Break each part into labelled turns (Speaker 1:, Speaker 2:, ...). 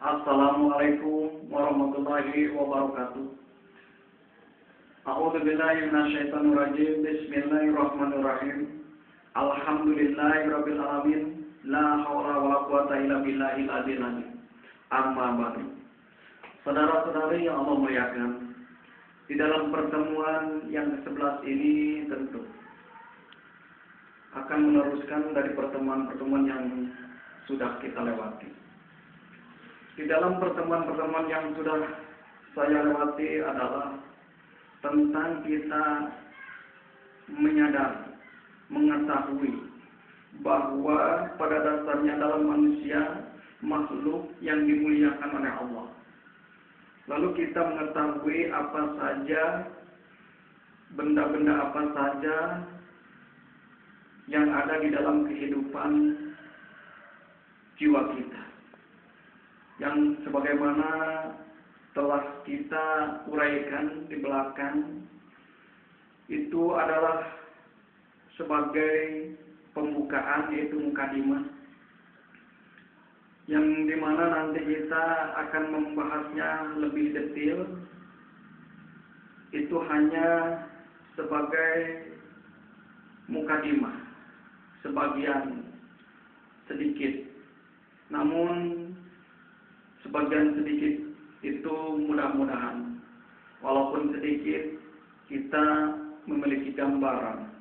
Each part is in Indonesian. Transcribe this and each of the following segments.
Speaker 1: Assalamualaikum warahmatullahi wabarakatuh. A'udzu billahi minasyaitonir rajim. Bismillahirrahmanirrahim. Alhamdulillahirabbil alamin. La haula wala quwata illa billahil azizil hakim. Amma ba'du. Saudara-saudari yang Allah muliakan, di dalam pertemuan yang ke-11 ini tentu akan meneruskan dari pertemuan-pertemuan yang sudah kita lewati. Di dalam pertemuan-pertemuan yang sudah saya lewati adalah tentang kita menyadari, mengetahui bahwa pada dasarnya dalam manusia makhluk yang dimuliakan oleh Allah. Lalu kita mengetahui apa saja, benda-benda apa saja yang ada di dalam kehidupan jiwa kita, yang sebagaimana telah kita uraikan di belakang, itu adalah sebagai pembukaan, yaitu mukadimah, yang dimana nanti kita akan membahasnya lebih detail. Itu hanya sebagai mukadimah, sebagian sedikit, namun sebagian sedikit itu mudah-mudahan, walaupun sedikit, kita memiliki gambaran,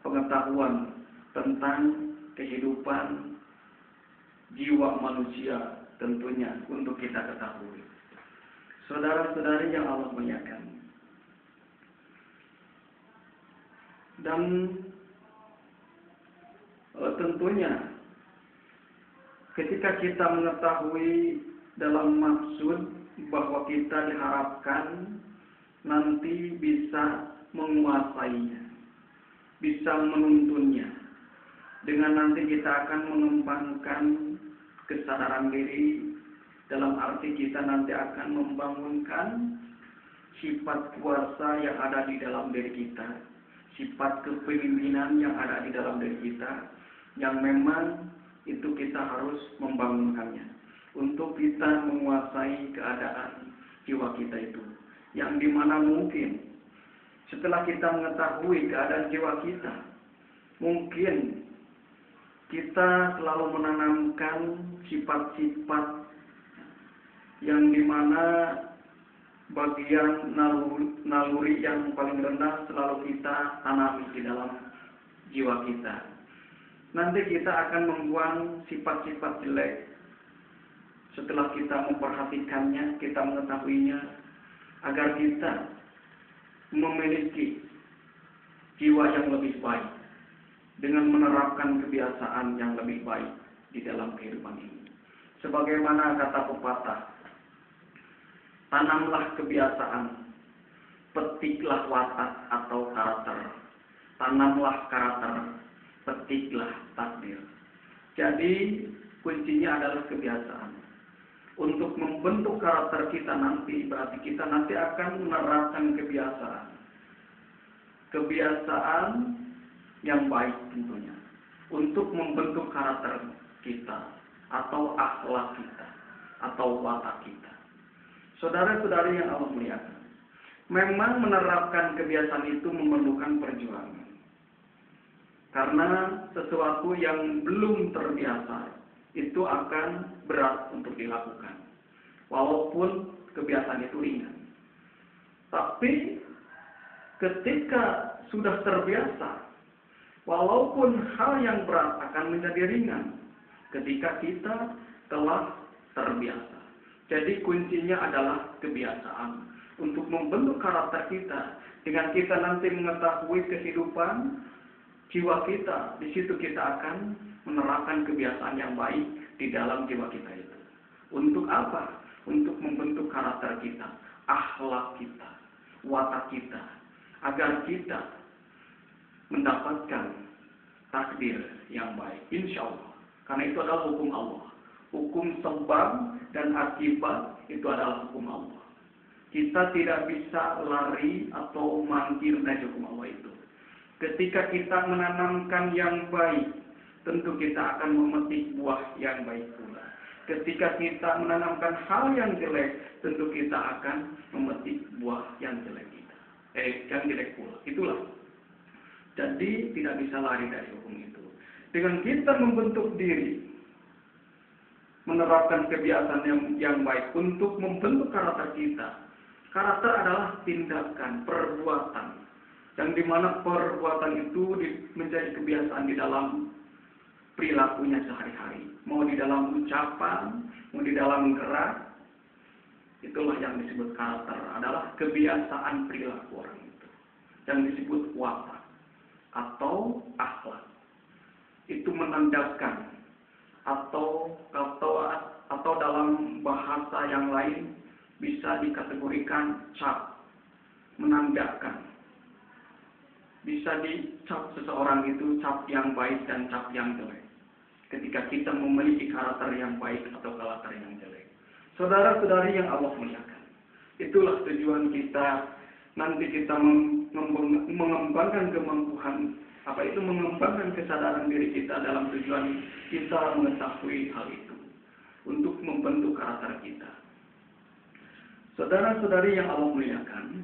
Speaker 1: pengetahuan tentang kehidupan jiwa manusia tentunya untuk kita ketahui. Saudara-saudari yang Allah muliakan, dan tentunya ketika kita mengetahui dalam maksud bahwa kita diharapkan nanti bisa menguasainya, bisa menuntunnya, dengan nanti kita akan mengembangkan kesadaran diri, dalam arti kita nanti akan membangunkan sifat kuasa yang ada di dalam diri kita, sifat kepemimpinan yang ada di dalam diri kita, yang memang itu kita harus membangunkannya untuk kita menguasai keadaan jiwa kita itu, yang dimana mungkin setelah kita mengetahui keadaan jiwa kita, mungkin kita selalu menanamkan sifat-sifat yang dimana bagian naluri yang paling rendah selalu kita tanami di dalam jiwa kita. Nanti kita akan membuang sifat-sifat jelek setelah kita memperhatikannya, kita mengetahuinya, agar kita memiliki jiwa yang lebih baik dengan menerapkan kebiasaan yang lebih baik di dalam kehidupan ini. Sebagaimana kata pepatah, tanamlah kebiasaan, petiklah watak atau karakter. Tanamlah karakter, petiklah takdir. Jadi kuncinya adalah kebiasaan. Untuk membentuk karakter kita nanti, berarti kita nanti akan menerapkan kebiasaan. Kebiasaan yang baik tentunya, untuk membentuk karakter kita, atau akhlak kita, atau watak kita. Saudara-saudari yang Allah muliakan, memang menerapkan kebiasaan itu memerlukan perjuangan. Karena sesuatu yang belum terbiasa itu akan berat untuk dilakukan, walaupun kebiasaan itu ringan. Tapi ketika sudah terbiasa, walaupun hal yang berat akan menjadi ringan ketika kita telah terbiasa. Jadi kuncinya adalah kebiasaan untuk membentuk karakter kita. Dengan kita nanti mengetahui kehidupan jiwa kita, di situ kita akan menerapkan kebiasaan yang baik di dalam jiwa kita itu. Untuk apa? Untuk membentuk karakter kita, akhlak kita, watak kita, agar kita mendapatkan takdir yang baik, insya Allah. Karena itu adalah hukum Allah. Hukum sebab dan akibat itu adalah hukum Allah. Kita tidak bisa lari atau mangkir dari hukum Allah itu. Ketika kita menanamkan yang baik, tentu kita akan memetik buah yang baik pula. Ketika kita menanamkan hal yang jelek, tentu kita akan memetik buah yang jelek yang jelek pula. Itulah. Jadi tidak bisa lari dari hukum itu. Dengan kita membentuk diri, menerapkan kebiasaan yang baik untuk membentuk karakter kita. Karakter adalah tindakan, perbuatan, yang dimana perbuatan itu menjadi kebiasaan di dalam perilakunya sehari-hari. Mau di dalam ucapan, mau di dalam gerak, itulah yang disebut karakter, adalah kebiasaan perilaku orang itu. Yang disebut watak atau akhlak. Itu menandakan atau dalam bahasa yang lain bisa dikategorikan cap, menandakan. Bisa dicap seseorang itu cap yang baik dan cap yang jelek. Ketika kita memiliki karakter yang baik atau karakter yang jelek. Saudara-saudari yang Allah muliakan, itulah tujuan kita. Nanti kita mengembangkan kemampuan, mengembangkan kesadaran diri kita dalam tujuan kita mengetahui hal itu untuk membentuk karakter kita. Saudara-saudari yang Allah muliakan,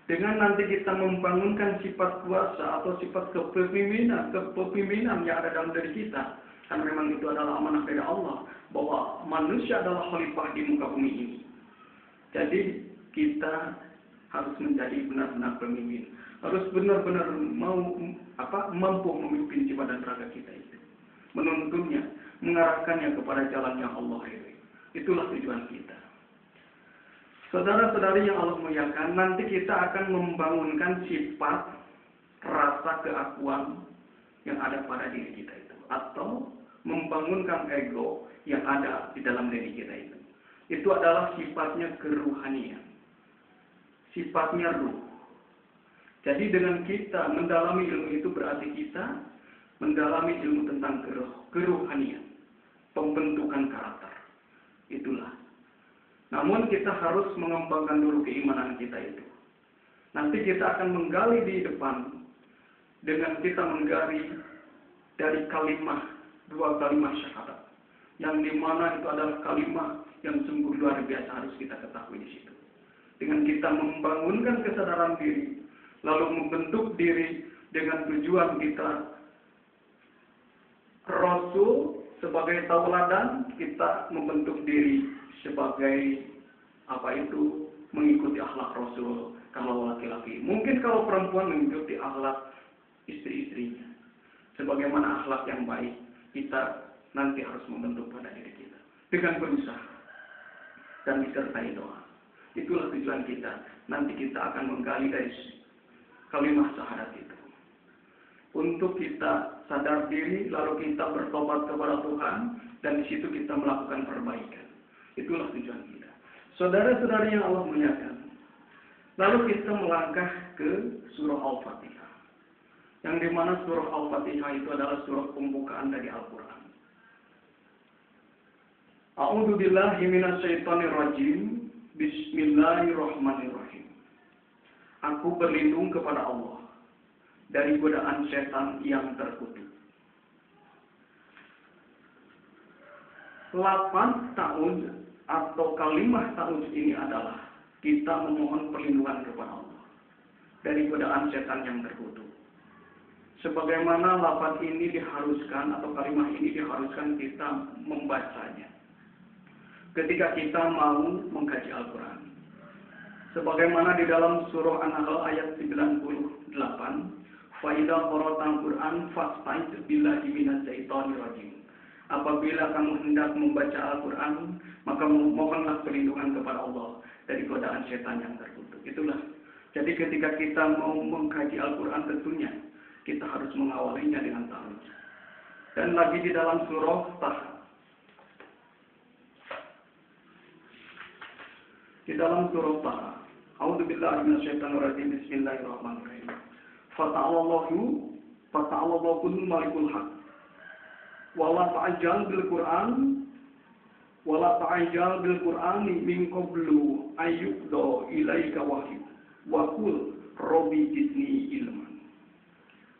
Speaker 1: dengan nanti kita membangunkan sifat kuasa atau sifat kepemimpinan yang ada dalam diri kita, karena memang itu adalah amanah dari Allah, bahwa manusia adalah khalifah di muka bumi ini. Jadi kita harus menjadi benar-benar pemimpin, harus benar-benar mampu memimpin jiwa dan raga kita itu, menuntunnya, mengarahkannya kepada jalan yang Allah ridhoi. Itulah tujuan kita. Saudara-saudari yang Allah muliakan, nanti kita akan membangunkan sifat rasa keakuan yang ada pada diri kita itu, atau membangunkan ego yang ada di dalam diri kita itu. Itu adalah sifatnya keruhanian, sifatnya ruh. Jadi dengan kita mendalami ilmu itu berarti kita mendalami ilmu tentang keruhanian, pembentukan karakter. Itulah. Namun kita harus mengembangkan dulu keimanan kita itu. Nanti kita akan menggali di depan dengan kita menggali dari dua kalimat syahadat, yang dimana itu adalah kalimat yang sungguh luar biasa harus kita ketahui di situ. Dengan kita membangunkan kesadaran diri, lalu membentuk diri dengan tujuan kita Rasul sebagai tauladan, kita membentuk diri sebagai mengikuti akhlak Rasul kalau laki-laki. Mungkin kalau perempuan mengikuti akhlak istri-istrinya. Sebagaimana akhlak yang baik kita nanti harus membentuk pada diri kita dengan berusaha dan disertai doa. Itulah tujuan kita. Nanti kita akan menggali dari kalimat syahadat itu. Untuk kita sadar diri, lalu kita bertobat kepada Tuhan, dan di situ kita melakukan perbaikan. Itulah tujuan kita. Saudara-saudari yang Allah muliakan, lalu kita melangkah ke surah Al-Fatihah. Yang dimana surah Al-Fatihah itu adalah surah pembukaan dari Al-Quran. A'udzu billahi minasyaitonir rajim. Bismillahirrahmanirrahim. Aku berlindung kepada Allah dari godaan setan yang terkutuk. 8 tahun atau kalimat tahun ini adalah kita memohon perlindungan kepada Allah dari godaan setan yang terkutuk. Sebagaimana lafaz ini diharuskan atau kalimat ini diharuskan kita membacanya ketika kita mau mengkaji Al-Quran. Sebagaimana di dalam surah An-Nahl ayat 98, "Fa-idza qara'tal Qur'an fasta'idz billahi minasyaitonir rajim." Apabila kamu hendak membaca Al-Quran, maka mohonlah perlindungan kepada Allah dari godaan setan yang terkutuk. Itulah. Jadi ketika kita mau mengkaji Al-Quran, tentunya kita harus mengawalinya dengan ta'awudz. Dan lagi di dalam surah Taha. Di dalam surah Taha, A'udzu billahi minasyaitonir rajim. Bismillahirrahmanirrahim. Fata'allahu malikul haq. Wala ta'jal bil Qur'ani min qablu ayyuqda ilaika wahyu wa qul rabbi zidni ilman.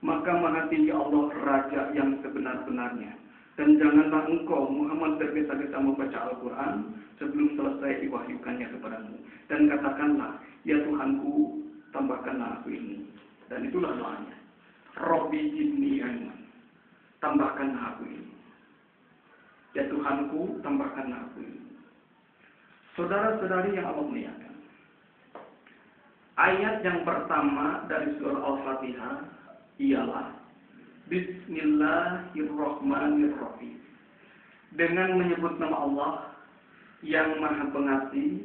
Speaker 1: Maka maha tinggi Allah, Raja yang sebenar-benarnya, Dan janganlah engkau Muhammad tergesa-gesa membaca Al-Quran sebelum selesai diwahyukannya kepadamu. Dan katakanlah, ya Tuhanku, tambahkanlah aku ilmu. Dan itulah doanya. Rabbi zidni ilman. Tambahkanlah aku ilmu. Ya Tuhanku, tambahkanlah aku ilmu. Saudara-saudari yang Allah muliakan, ayat yang pertama dari surah Al-Fatihah ialah Bismillahirrahmanirrahim. Dengan menyebut nama Allah yang Maha Pengasih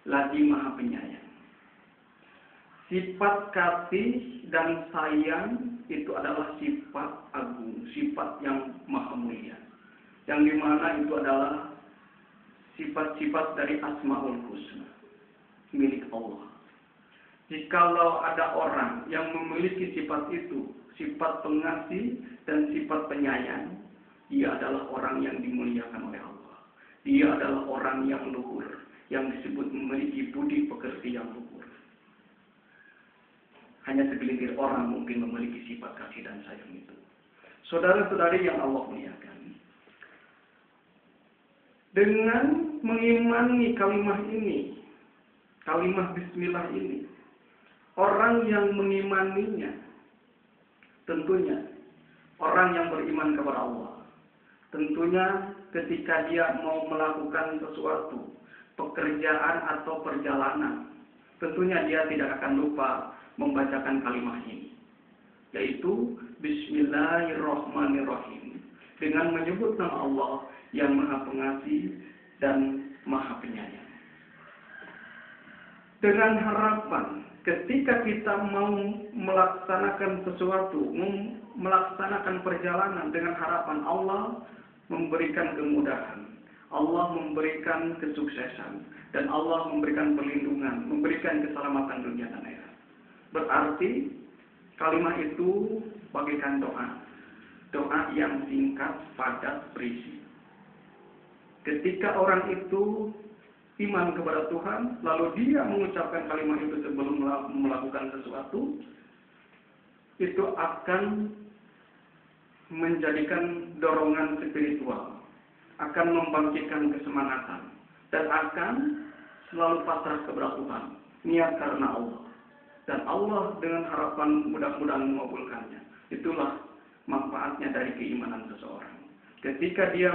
Speaker 1: lagi Maha Penyayang. Sifat kasih dan sayang itu adalah sifat agung, sifat yang maha mulia. Yang dimana itu adalah sifat-sifat dari Asmaul Husna, milik Allah. Jikalau ada orang yang memiliki sifat itu, sifat pengasih dan sifat penyayang, dia adalah orang yang dimuliakan oleh Allah. Dia adalah orang yang luhur, yang disebut memiliki budi pekerti yang luhur. Hanya segelintir orang mungkin memiliki sifat kasih dan sayang itu. Saudara-saudari yang Allah muliakan, dengan mengimani kalimat ini, kalimat Bismillah ini, orang yang mengimaninya, tentunya orang yang beriman kepada Allah, tentunya ketika dia mau melakukan sesuatu, pekerjaan atau perjalanan, tentunya dia tidak akan lupa membacakan kalimat ini, yaitu Bismillahirrahmanirrahim, dengan menyebut nama Allah yang Maha Pengasih dan Maha Penyayang. Dengan harapan ketika kita mau melaksanakan sesuatu, melaksanakan perjalanan, dengan harapan Allah memberikan kemudahan, Allah memberikan kesuksesan, dan Allah memberikan perlindungan, memberikan keselamatan dunia dan akhirat. Berarti kalimat itu bagaikan doa. Doa yang singkat, padat, berisi. Ketika orang itu iman kepada Tuhan, lalu dia mengucapkan kalimat itu sebelum melakukan sesuatu, itu akan menjadikan dorongan spiritual, akan membangkitkan kesemangatan, dan akan selalu pasrah kepada Tuhan, niat karena Allah. Dan Allah dengan harapan mudah-mudahan mengabulkannya. Itulah manfaatnya dari keimanan seseorang. Ketika dia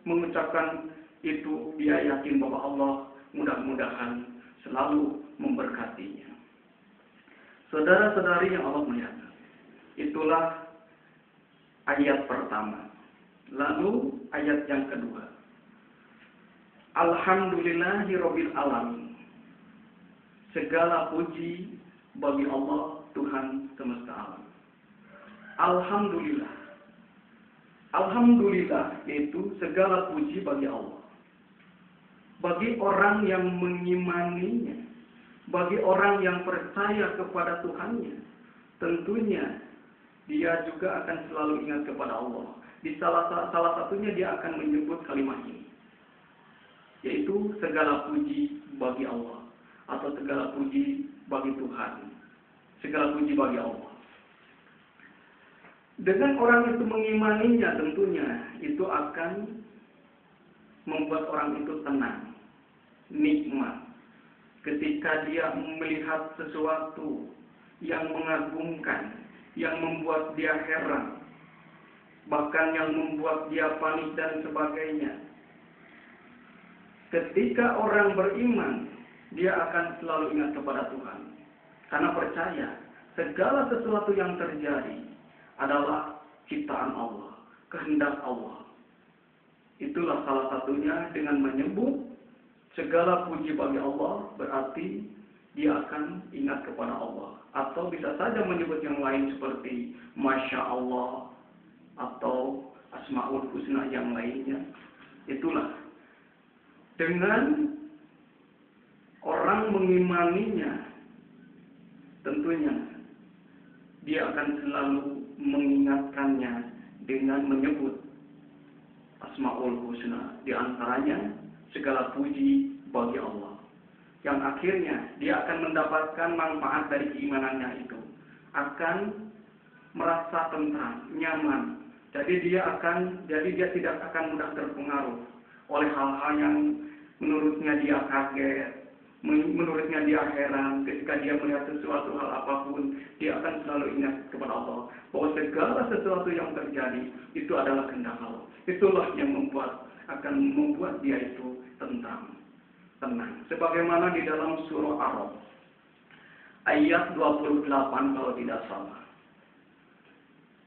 Speaker 1: mengucapkan itu, dia yakin bahwa Allah mudah-mudahan selalu memberkatinya. Saudara-saudari yang Allah muliakan, itulah ayat pertama. Lalu ayat yang kedua, Alhamdulillahirabbil alamin. Segala puji bagi Allah Tuhan semesta alam. Alhamdulillah. Alhamdulillah yaitu segala puji bagi Allah. Bagi orang yang mengimaninya, bagi orang yang percaya kepada Tuhannya, tentunya dia juga akan selalu ingat kepada Allah. Di salah satunya dia akan menyebut kalimat ini, yaitu segala puji bagi Allah, atau segala puji bagi Tuhan, segala puji bagi Allah. Dengan orang itu mengimaninya, tentunya itu akan membuat orang itu tenang, nikmat. Ketika dia melihat sesuatu yang mengagumkan, yang membuat dia heran, bahkan yang membuat dia panik dan sebagainya. Ketika orang beriman, dia akan selalu ingat kepada Tuhan. Karena percaya, segala sesuatu yang terjadi adalah ciptaan Allah, kehendak Allah. Itulah salah satunya dengan menyebut segala puji bagi Allah, berarti dia akan ingat kepada Allah. Atau bisa saja menyebut yang lain seperti Masya Allah, atau Asmaul Husna yang lainnya. Itulah dengan orang mengimaninya, tentunya dia akan selalu mengingatkannya dengan menyebut Asmaul Husna, di antaranya segala puji bagi Allah. Yang akhirnya dia akan mendapatkan manfaat dari keimanannya itu, akan merasa tentram, nyaman, Jadi dia tidak akan mudah terpengaruh oleh hal-hal yang menurutnya dia kaget, menurutnya dia heran. Ketika dia melihat sesuatu hal apapun, dia akan selalu ingat kepada Allah bahwa segala sesuatu yang terjadi itu adalah kehendak Allah. Itulah yang akan membuat dia itu tenang. Sebagaimana di dalam surah Ar-Ra'd ayat 28 kalau tidak salah.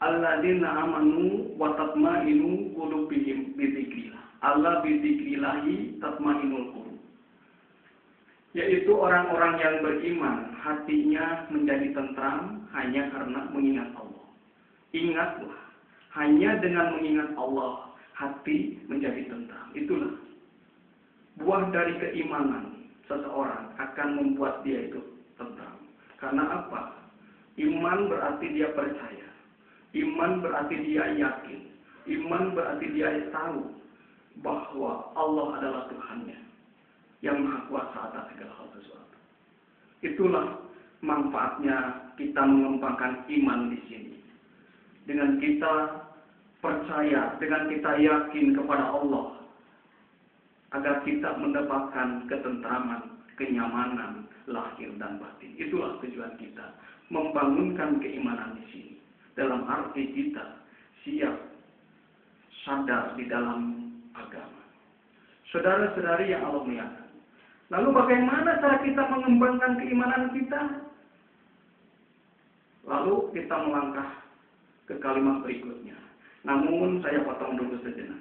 Speaker 1: Alladzina amanu wa tatma'innu qulubihim bi dzikrillah. Allah bi dzikrillahi tatma'innul qulub. Yaitu orang-orang yang beriman, hatinya menjadi tentram hanya karena mengingat Allah. Ingatlah, hanya dengan mengingat Allah, hati menjadi tentram. Itulah buah dari keimanan seseorang akan membuat dia itu tentram. Karena apa? Iman berarti dia percaya. Iman berarti dia yakin. Iman berarti dia tahu bahwa Allah adalah Tuhannya yang maha kuasa atas segala hal sesuatu. Itulah manfaatnya kita mengembangkan iman di sini. Dengan kita percaya, dengan kita yakin kepada Allah, agar kita mendapatkan ketentraman, kenyamanan, lahir dan batin. Itulah tujuan kita, membangunkan keimanan di sini. Dalam arti kita siap sadar di dalam agama. Saudara-saudari yang Allah muliakan. Lalu bagaimana cara kita mengembangkan keimanan kita? Lalu kita melangkah ke kalimat berikutnya. Namun saya potong dulu sejenak.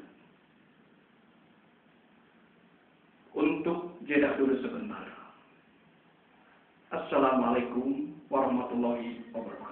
Speaker 1: Untuk jeda dulu sebentar. Assalamualaikum warahmatullahi wabarakatuh.